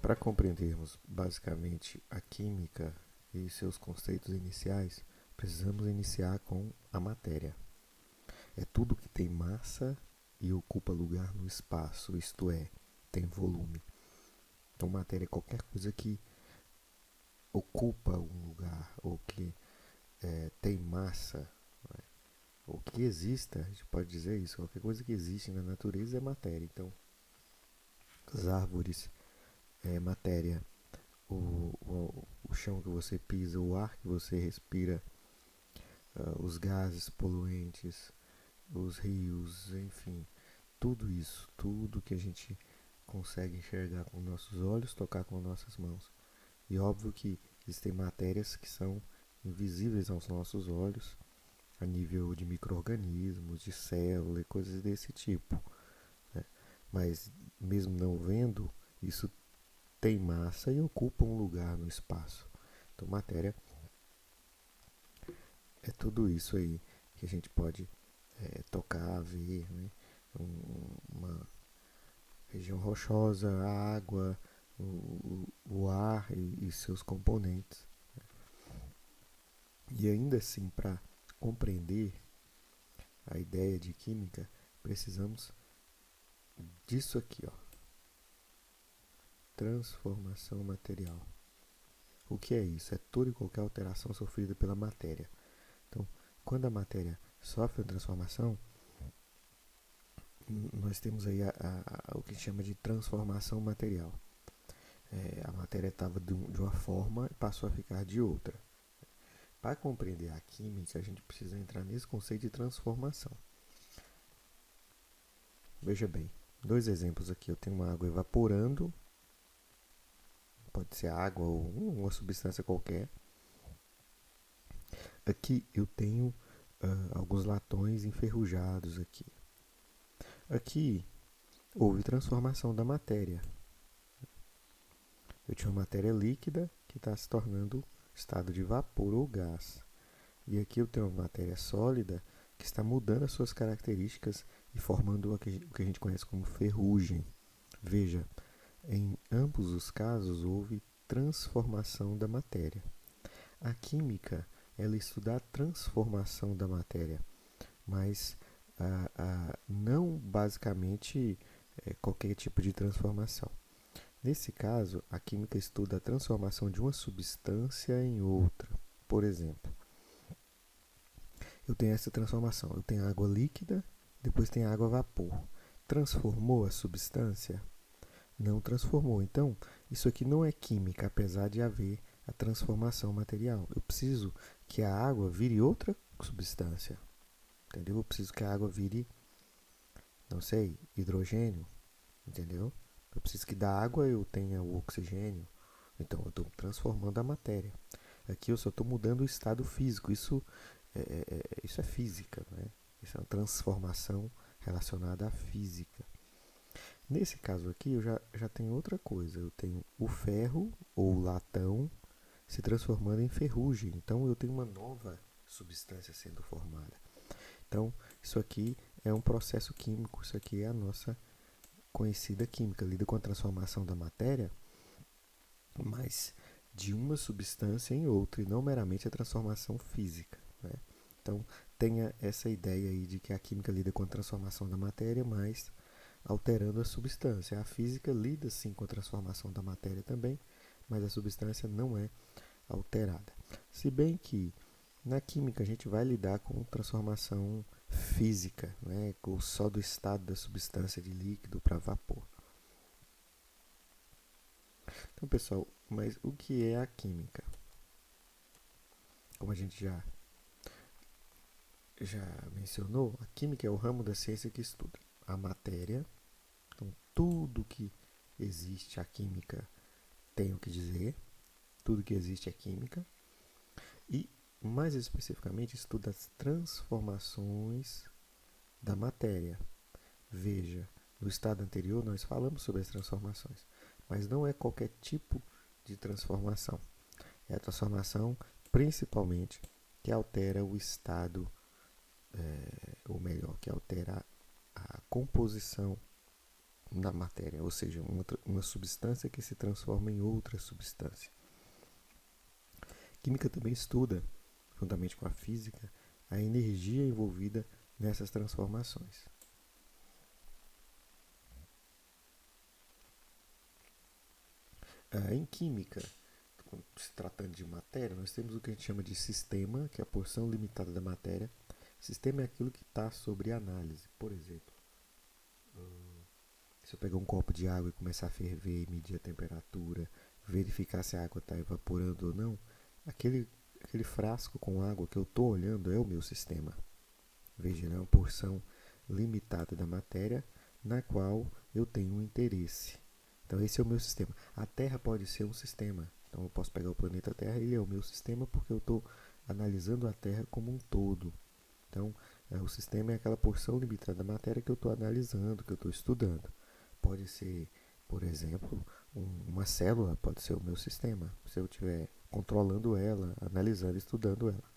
Para compreendermos basicamente a química e seus conceitos iniciais, precisamos iniciar com a matéria. É tudo que tem massa e ocupa lugar no espaço, isto é, tem volume. Então, matéria é qualquer coisa que ocupa um lugar ou que tem massa, né? Ou que exista, a gente pode dizer isso, qualquer coisa que existe na natureza é matéria. Então, as árvores é matéria, o chão que você pisa, o ar que você respira, os gases poluentes, os rios, enfim, tudo isso, tudo que a gente consegue enxergar com nossos olhos, tocar com nossas mãos. E óbvio que existem matérias que são invisíveis aos nossos olhos, a nível de micro-organismos, de célula e coisas desse tipo, né? Mas mesmo não vendo, isso tem massa e ocupa um lugar no espaço. Então, matéria é tudo isso aí que a gente pode tocar, ver, né? Uma região rochosa, a água, o ar e seus componentes. E ainda assim, para compreender a ideia de química, precisamos disso aqui, ó, transformação material. O que é isso? É toda e qualquer alteração sofrida pela matéria. Então, quando a matéria sofre uma transformação, nós temos aí o que chama de transformação material. A matéria estava de uma forma e passou a ficar de outra. Para compreender a química, a gente precisa entrar nesse conceito de transformação. Veja bem, dois exemplos aqui. Eu tenho uma água evaporando, pode ser água ou uma substância qualquer. Aqui eu tenho alguns latões enferrujados aqui. Aqui houve transformação da matéria. Eu tinha uma matéria líquida que está se tornando estado de vapor ou gás. E aqui eu tenho uma matéria sólida que está mudando as suas características e formando o que a gente conhece como ferrugem. Veja, em ambos os casos houve transformação da matéria. A química, ela estuda a transformação da matéria, mas não basicamente qualquer tipo de transformação. Nesse caso, a química estuda a transformação de uma substância em outra. Por exemplo, eu tenho essa transformação. Eu tenho água líquida, depois tem água a vapor. Transformou a substância? Não transformou. Então, isso aqui não é química, apesar de haver a transformação material. Eu preciso que a água vire outra substância. Entendeu? Eu preciso que a água vire, não sei, hidrogênio. Entendeu? Eu preciso que da água eu tenha o oxigênio. Então, eu estou transformando a matéria. Aqui eu só estou mudando o estado físico. Isso é física, né? Isso é uma transformação relacionada à física. Nesse caso aqui, eu já tenho outra coisa. Eu tenho o ferro ou o latão se transformando em ferrugem. Então, eu tenho uma nova substância sendo formada. Então, isso aqui é um processo químico. Isso aqui é a nossa conhecida química. Lida com a transformação da matéria, mas de uma substância em outra, e não meramente a transformação física, né? Então, tenha essa ideia aí de que a química lida com a transformação da matéria, mas alterando a substância. A física lida sim com a transformação da matéria também, mas a substância não é alterada. Se bem que na química a gente vai lidar com transformação física, né, só do estado da substância de líquido para vapor. Então, pessoal, mas o que é a química? Como a gente já mencionou, a química é o ramo da ciência que estuda a matéria. Então, tudo que existe, a química tem o que dizer. Tudo que existe é química. E, mais especificamente, estuda as transformações da matéria. Veja, no estado anterior nós falamos sobre as transformações, mas não é qualquer tipo de transformação. É a transformação, principalmente, que altera o estado, ou melhor, que altera a composição na matéria, ou seja, uma substância que se transforma em outra substância. Química também estuda, juntamente com a física, a energia envolvida nessas transformações. Em química, se tratando de matéria, nós temos o que a gente chama de sistema, que é a porção limitada da matéria. Sistema é aquilo que está sobre análise. Por exemplo, se eu pegar um copo de água e começar a ferver, medir a temperatura, verificar se a água está evaporando ou não, aquele frasco com água que eu estou olhando é o meu sistema. Veja, é uma porção limitada da matéria na qual eu tenho um interesse. Então esse é o meu sistema. A Terra pode ser um sistema. Então eu posso pegar o planeta Terra, ele é o meu sistema porque eu estou analisando a Terra como um todo. Então o sistema é aquela porção limitada da matéria que eu estou analisando, que eu estou estudando. Pode ser, por exemplo, uma célula, pode ser o meu sistema. Se eu estiver controlando ela, analisando, estudando ela.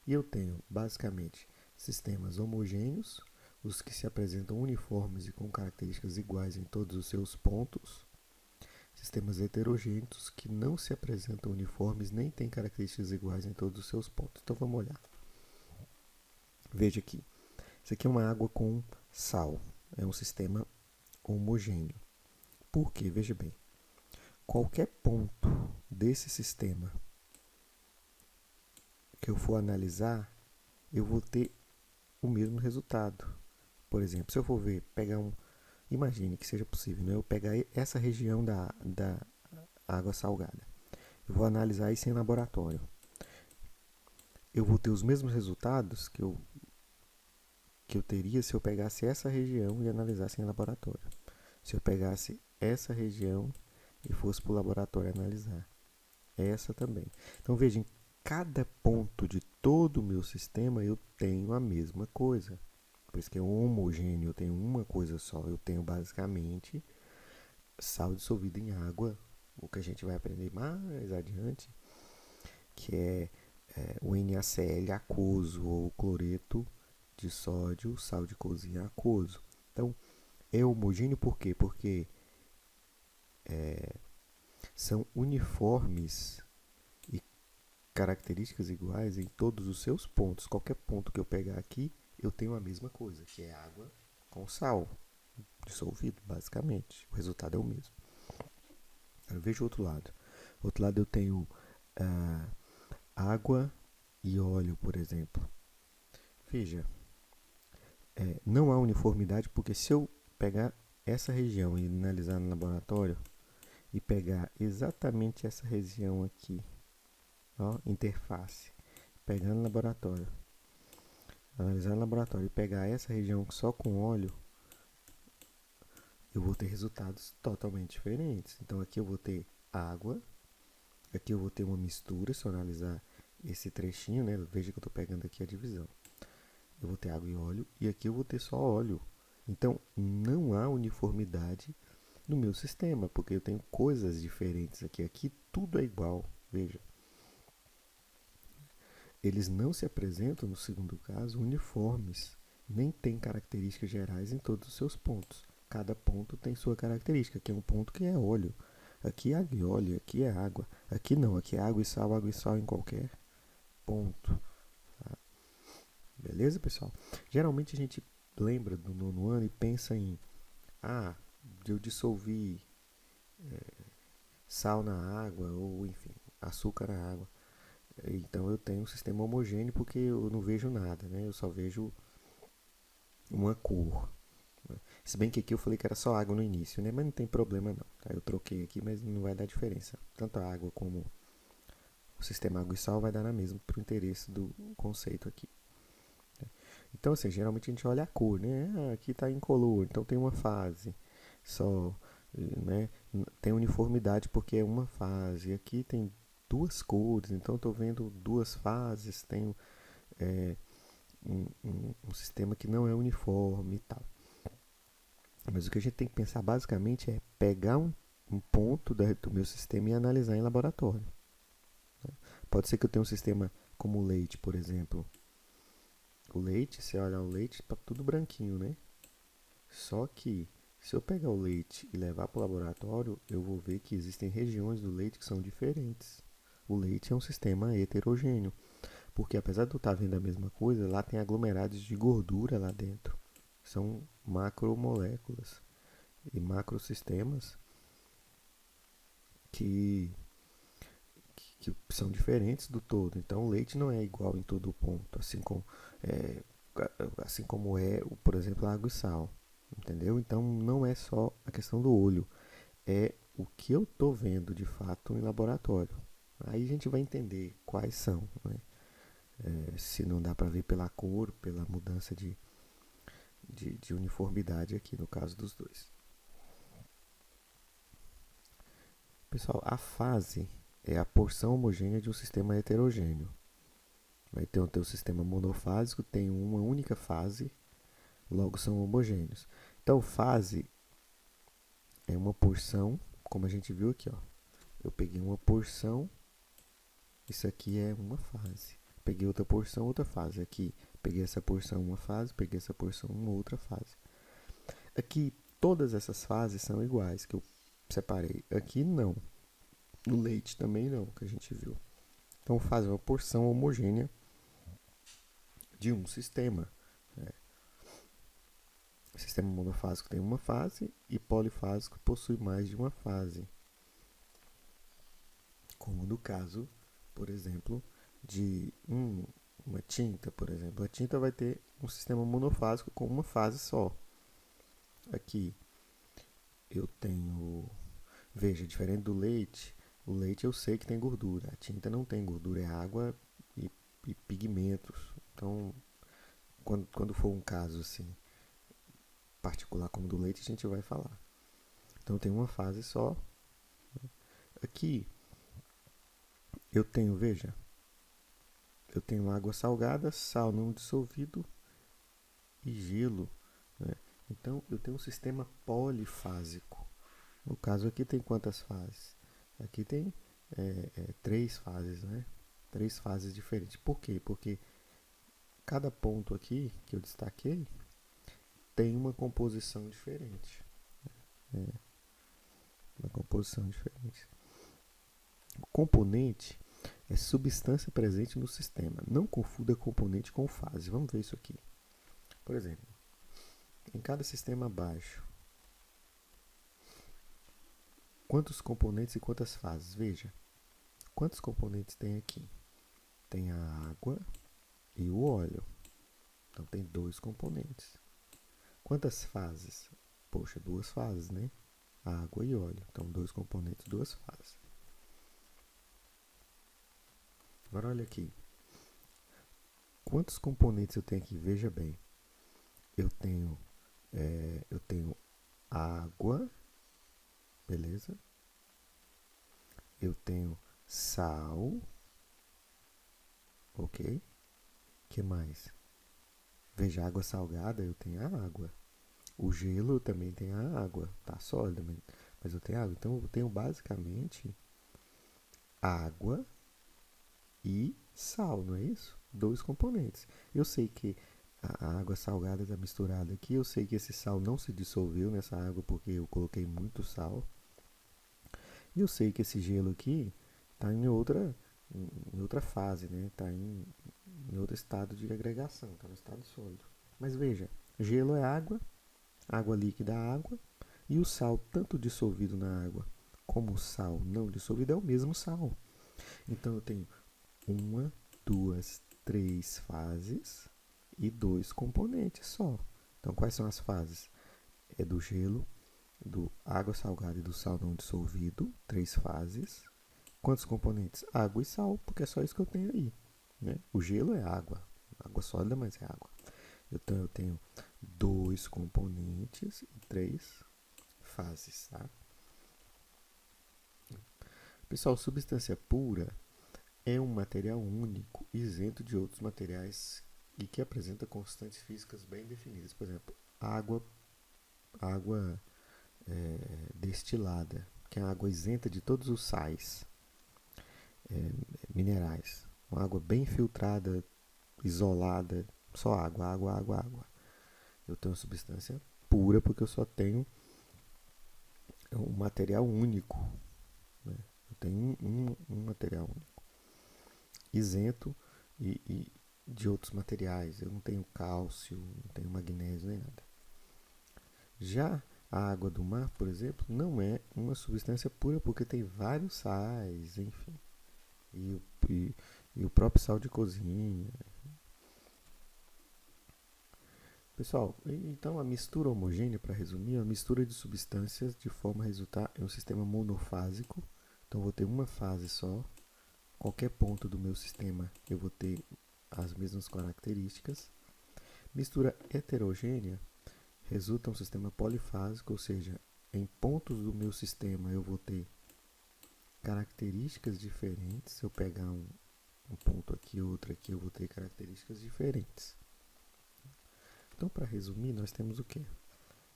E eu tenho, basicamente, sistemas homogêneos, os que se apresentam uniformes e com características iguais em todos os seus pontos. Sistemas heterogêneos, que não se apresentam uniformes nem têm características iguais em todos os seus pontos. Então vamos olhar. Veja aqui. Isso aqui é uma água com sal. É um sistema homogêneo. Por quê? Veja bem. Qualquer ponto desse sistema que eu for analisar, eu vou ter o mesmo resultado. Por exemplo, se eu for pegar imagine que seja possível, né? Eu pegar essa região da água salgada. Eu vou analisar isso em laboratório. Eu vou ter os mesmos resultados que eu teria se eu pegasse essa região e analisasse em laboratório. Se eu pegasse essa região e fosse para o laboratório analisar. Essa também. Então veja, em cada ponto de todo o meu sistema eu tenho a mesma coisa. Por isso que é homogêneo, eu tenho uma coisa só. Eu tenho basicamente sal dissolvido em água, o que a gente vai aprender mais adiante, que é o NaCl aquoso ou cloreto de sódio, sal de cozinha aquoso. Então, é homogêneo por quê? Porque são uniformes e características iguais em todos os seus pontos. Qualquer ponto que eu pegar aqui, eu tenho a mesma coisa, que é água com sal dissolvido, basicamente. O resultado é o mesmo. Agora veja o outro lado. Do outro lado eu tenho água e óleo, por exemplo. Veja, não há uniformidade porque se eu pegar essa região e analisar no laboratório e pegar exatamente essa região aqui, ó, interface, pegar no laboratório, analisar no laboratório e pegar essa região só com óleo, eu vou ter resultados totalmente diferentes. Então aqui eu vou ter água, aqui eu vou ter uma mistura, se eu analisar esse trechinho, né? Veja que eu estou pegando aqui a divisão. Eu vou ter água e óleo, e aqui eu vou ter só óleo. Então não há uniformidade no meu sistema, porque eu tenho coisas diferentes aqui. Aqui tudo é igual, veja. Eles não se apresentam, no segundo caso, uniformes, nem têm características gerais em todos os seus pontos. Cada ponto tem sua característica. Aqui é um ponto que é óleo, aqui é água e óleo, aqui é água. Aqui não, aqui é água e sal em qualquer ponto. Tá? Beleza, pessoal? Geralmente a gente lembra do nono ano e pensa em eu dissolvi sal na água ou, enfim, açúcar na água. Então eu tenho um sistema homogêneo porque eu não vejo nada, né? Eu só vejo uma cor. Se bem que aqui eu falei que era só água no início, né? Mas não tem problema não. Tá? Eu troquei aqui, mas não vai dar diferença. Tanto a água como o sistema água e sal vai dar na mesma para o interesse do conceito aqui. Então, assim, geralmente a gente olha a cor, né? Aqui está incolor, então tem uma fase só, né? Tem uniformidade porque é uma fase. Aqui tem duas cores, então estou vendo duas fases, tenho um sistema que não é uniforme e tal. Mas o que a gente tem que pensar basicamente é pegar um ponto do meu sistema e analisar em laboratório. Né? Pode ser que eu tenha um sistema como o leite, por exemplo. O leite, se olhar o leite, está tudo branquinho, né? Só que, se eu pegar o leite e levar para o laboratório, eu vou ver que existem regiões do leite que são diferentes. O leite é um sistema heterogêneo, porque apesar de eu estar vendo a mesma coisa, lá tem aglomerados de gordura lá dentro. São macromoléculas e macrosistemas que, que são diferentes do todo. Então, o leite não é igual em todo ponto, é, assim como é, por exemplo, a água e sal. Entendeu? Então, não é só a questão do olho, é o que eu estou vendo de fato em laboratório. Aí a gente vai entender quais são, né? Se não dá para ver pela cor, pela mudança de uniformidade aqui no caso dos dois. Pessoal, a fase é a porção homogênea de um sistema heterogêneo. Vai ter o teu sistema monofásico, tem uma única fase, logo são homogêneos. Então, fase é uma porção, como a gente viu aqui, ó. Eu peguei uma porção, isso aqui é uma fase. Peguei outra porção, outra fase. Aqui, peguei essa porção, uma fase, peguei essa porção, uma outra fase. Aqui, todas essas fases são iguais, que eu separei. Aqui, não. No leite também não, que a gente viu. Então, fase é uma porção homogênea de um sistema. Né? O sistema monofásico tem uma fase e polifásico possui mais de uma fase. Como no caso, por exemplo, de uma tinta, por exemplo. A tinta vai ter um sistema monofásico com uma fase só. Aqui eu tenho, veja, diferente do leite, o leite eu sei que tem gordura, a tinta não tem gordura, é água e pigmentos. Então, quando for um caso assim particular como do leite, a gente vai falar. Então tem uma fase só. Aqui eu tenho, veja, eu tenho água salgada, sal não dissolvido e gelo, né? Então eu tenho um sistema polifásico. No caso aqui tem quantas fases? Aqui tem 3 fases, né? 3 fases diferentes. Por quê? Porque cada ponto aqui que eu destaquei tem uma composição diferente. É, uma composição diferente. O componente é substância presente no sistema. Não confunda componente com fase. Vamos ver isso aqui. Por exemplo, em cada sistema abaixo, quantos componentes e quantas fases? Veja, quantos componentes tem aqui? Tem a água e o óleo. Então tem 2 componentes. Quantas fases? Poxa, 2 fases, né? Água e óleo. Então 2 componentes, 2 fases. Agora olha aqui. Quantos componentes eu tenho aqui? Veja bem. Eu tenho água, beleza? Eu tenho sal, ok? Que mais? Veja, água salgada, eu tenho a água. O gelo eu também tenho a água, tá sólida, mas eu tenho água. Então eu tenho basicamente água e sal, não é isso? 2 componentes. Eu sei que a água salgada está misturada aqui, eu sei que esse sal não se dissolveu nessa água porque eu coloquei muito sal. E eu sei que esse gelo aqui está em outra fase, né? Está em outro estado de agregação, está no estado sólido. Mas veja, gelo é água, água líquida é água, e o sal, tanto dissolvido na água como o sal não dissolvido, é o mesmo sal. Então eu tenho 1, 2, 3 fases e 2 componentes só. Então quais são as fases? É do gelo, do água salgada e do sal não dissolvido, 3 fases. Quantos componentes? Água e sal, porque é só isso que eu tenho aí. Né? O gelo é água, água sólida, mas é água. Então eu tenho 2 componentes e 3 fases. Tá? Pessoal, substância pura é um material único, isento de outros materiais e que apresenta constantes físicas bem definidas. Por exemplo, água destilada, que é a água isenta de todos os sais minerais. Uma água bem filtrada, isolada, só água, água, água, água. Eu tenho substância pura porque eu só tenho um material único, né? Eu tenho um material único, isento de outros materiais. Eu não tenho cálcio, não tenho magnésio nem nada. Já a água do mar, por exemplo, não é uma substância pura porque tem vários sais, enfim. E, e, e o próprio sal de cozinha. Pessoal, então a mistura homogênea, para resumir, é uma mistura de substâncias de forma a resultar em um sistema monofásico. Então, eu vou ter uma fase só. Qualquer ponto do meu sistema eu vou ter as mesmas características. Mistura heterogênea resulta em um sistema polifásico, ou seja, em pontos do meu sistema eu vou ter características diferentes. Se eu pegar um ponto aqui, outro aqui, eu vou ter características diferentes. Então, para resumir, nós temos o quê?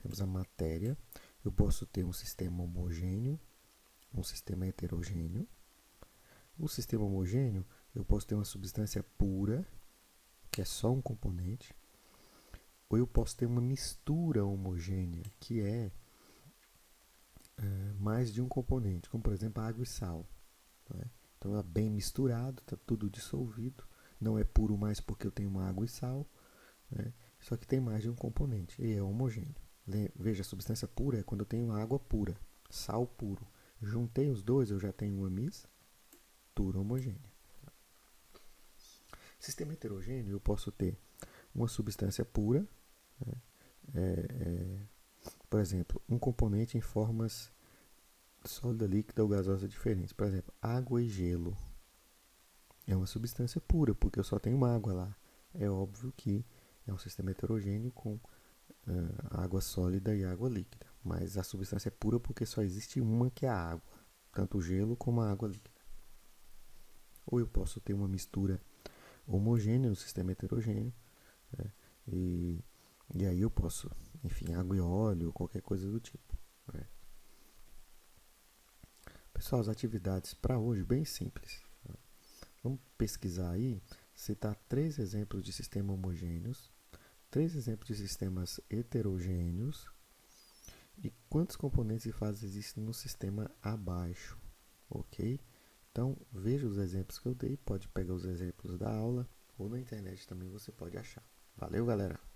Temos a matéria. Eu posso ter um sistema homogêneo, um sistema heterogêneo. O sistema homogêneo, eu posso ter uma substância pura, que é só um componente, ou eu posso ter uma mistura homogênea, que é mais de um componente, como por exemplo água e sal. Né? Então é bem misturado, está tudo dissolvido. Não é puro mais porque eu tenho uma água e sal, né? Só que tem mais de um componente e é homogêneo. Veja, a substância pura é quando eu tenho água pura, sal puro. Juntei os dois, eu já tenho uma mistura homogênea. Sistema heterogêneo, eu posso ter uma substância pura, né? Por exemplo, um componente em formas sólida, líquida ou gasosa diferentes. Por exemplo, água e gelo. É uma substância pura, porque eu só tenho uma água lá. É óbvio que é um sistema heterogêneo com água sólida e água líquida. Mas a substância é pura porque só existe uma que é a água, tanto o gelo como a água líquida. Ou eu posso ter uma mistura homogênea no sistema heterogêneo, né? E aí eu posso, enfim, água e óleo, qualquer coisa do tipo. Né? Pessoal, as atividades para hoje bem simples. Né? Vamos pesquisar aí, citar 3 exemplos de sistemas homogêneos, 3 exemplos de sistemas heterogêneos e quantos componentes e fases existem no sistema abaixo, ok? Então, veja os exemplos que eu dei, pode pegar os exemplos da aula ou na internet também você pode achar. Valeu, galera!